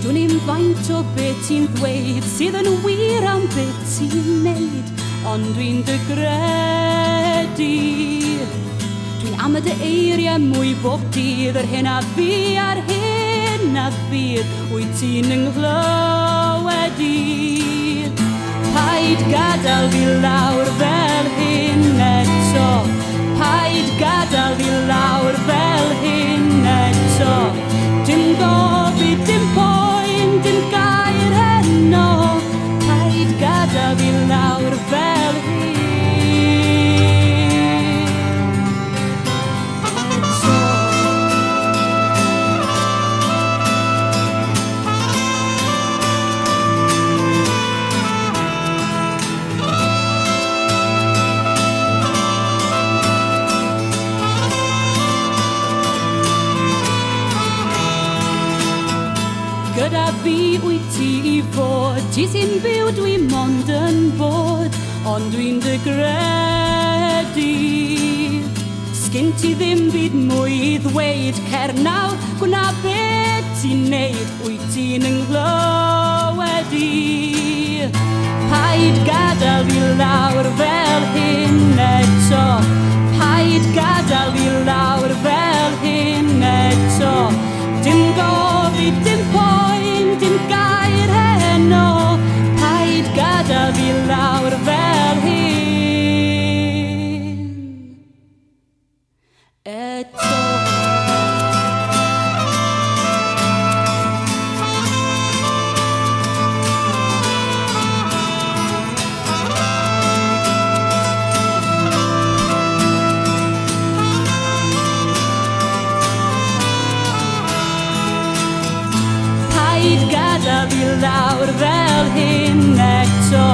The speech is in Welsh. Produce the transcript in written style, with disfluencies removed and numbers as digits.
Dwn i'm faint o beth ti'n ddweud sydd yn wir am beth ti'n neud, ond dwi'n dy gredu. Dwi'n am y dy eiriau mwy bob dydd, yr hyn a fi a'r hyn a fydd, wyt ti'n ynghlywed i. Paid gadael fi lawr fel hyn eto, paid gadael fi lawr fel hyn eto. Dim gofid, dim poen, dim gair heno, paid gadael fi lawr fel hyn eto. Gyda fi wyt ti I fod, ti sy'n byw dwi mond yn bod, ond dwi'n dy gredu. Sgyn ti ddim byd mwy I ddweud, cer nawr, gwna beth ti'n neud, wyt ti'n ynghlywed I. Paid gadael fi lawr fel hyn eto, paid gadael fi lawr fel hyn eto. Dim gofid, dim poen, dim gair heno, paid gadael fi lawr fel hyn eto. Paid gadael fi lawr fel hyn eto,